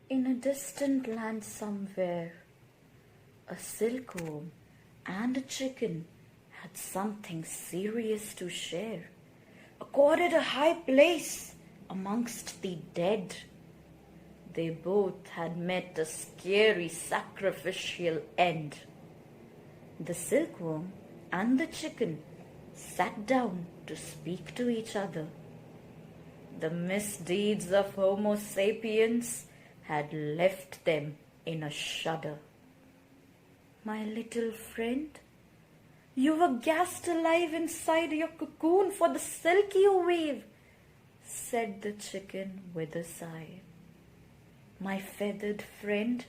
In a distant land somewhere, a silkworm and a chicken had something serious to share, accorded a high place amongst the dead. They both had met a scary sacrificial end. The silkworm and the chicken sat down to speak to each other. The misdeeds of Homo sapiens had left them in a shudder. My little friend, you were gassed alive inside your cocoon for the silky wave, said the chicken with a sigh. My feathered friend,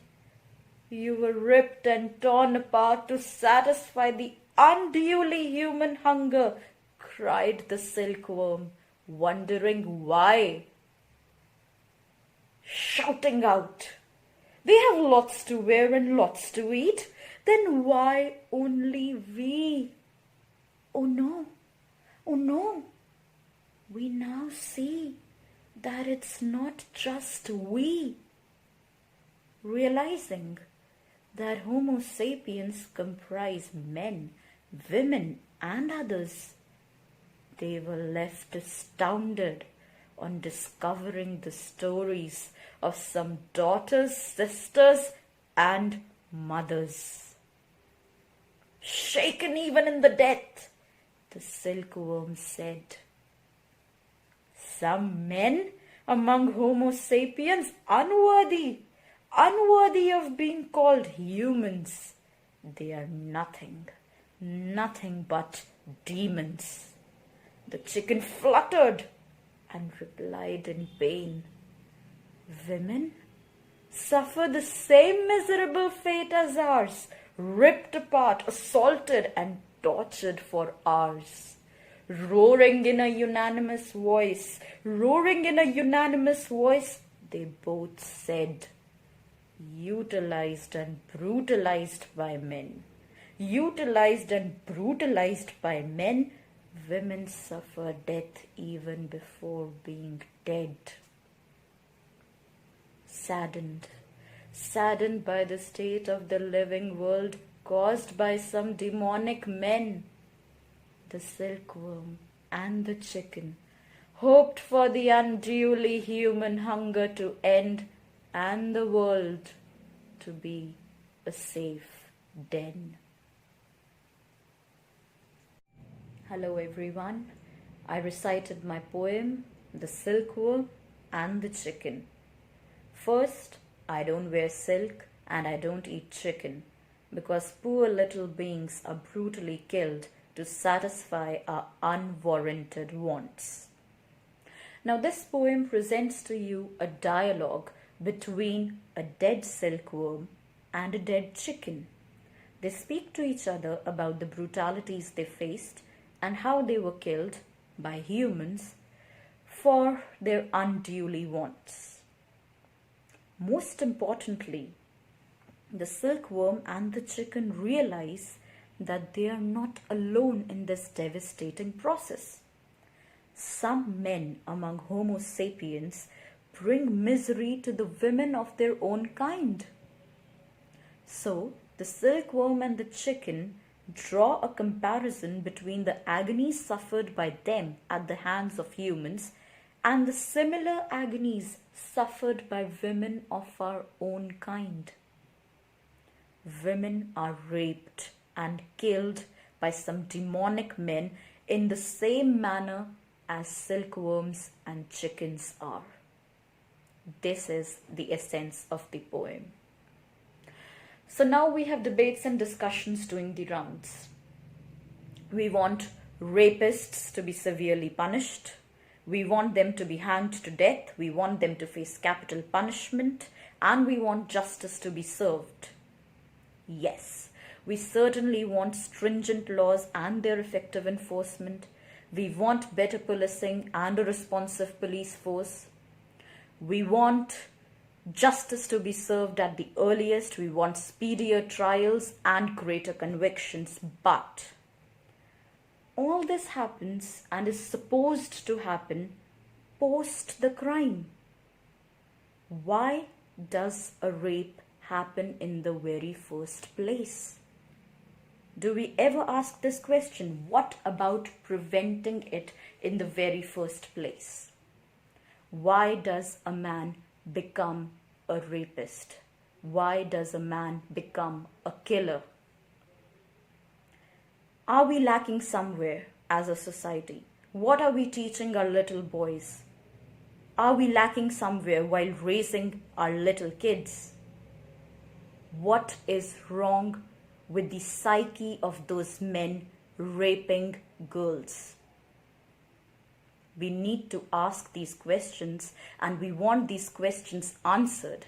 you were ripped and torn apart to satisfy the unduly human hunger, cried the silkworm, wondering why. Shouting out, we have lots to wear and lots to eat, then why only we? Oh no, oh no, we now see that it's not just we. Realizing that Homo sapiens comprise men, women, and others, they were left astounded on discovering the stories of some daughters, sisters, and mothers. Shaken even in the death, the silkworm said, some men among Homo sapiens unworthy of being called humans. They are nothing but demons. The chicken fluttered and replied in pain, women suffer the same miserable fate as ours, ripped apart, assaulted, and tortured for hours. Roaring in a unanimous voice, they both said, utilized and brutalized by men, women suffer death even before being dead. Saddened by the state of the living world caused by some demonic men, the silkworm and the chicken hoped for the unduly human hunger to end and the world to be a safe den. Hello everyone, I recited my poem, The Silkworm and the Chicken. First, I don't wear silk and I don't eat chicken because poor little beings are brutally killed to satisfy our unwarranted wants. Now this poem presents to you a dialogue between a dead silkworm and a dead chicken. They speak to each other about the brutalities they faced and how they were killed by humans for their unduly wants. Most importantly, the silkworm and the chicken realize that they are not alone in this devastating process. Some men among Homo sapiens bring misery to the women of their own kind. So, the silkworm and the chicken draw a comparison between the agonies suffered by them at the hands of humans and the similar agonies suffered by women of our own kind. Women are raped and killed by some demonic men in the same manner as silkworms and chickens are. This is the essence of the poem. So now we have debates and discussions doing the rounds. We want rapists to be severely punished. We want them to be hanged to death. We want them to face capital punishment. And we want justice to be served. Yes, we certainly want stringent laws and their effective enforcement. We want better policing and a responsive police force. We want justice to be served at the earliest. We want speedier trials and greater convictions. But all this happens and is supposed to happen post the crime. Why does a rape happen in the very first place? Do we ever ask this question? What about preventing it in the very first place? Why does a man become a rapist? Why does a man become a killer? Are we lacking somewhere as a society? What are we teaching our little boys? Are we lacking somewhere while raising our little kids? What is wrong with the psyche of those men raping girls? We need to ask these questions, and we want these questions answered.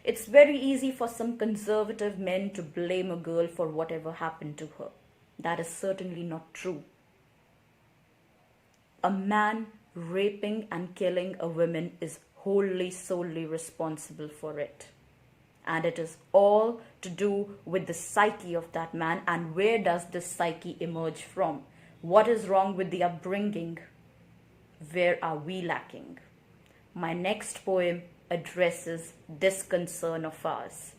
It's very easy for some conservative men to blame a girl for whatever happened to her. That is certainly not true. A man raping and killing a woman is solely responsible for it. And it is all to do with the psyche of that man. And where does this psyche emerge from? What is wrong with the upbringing? Where are we lacking? My next poem addresses this concern of ours.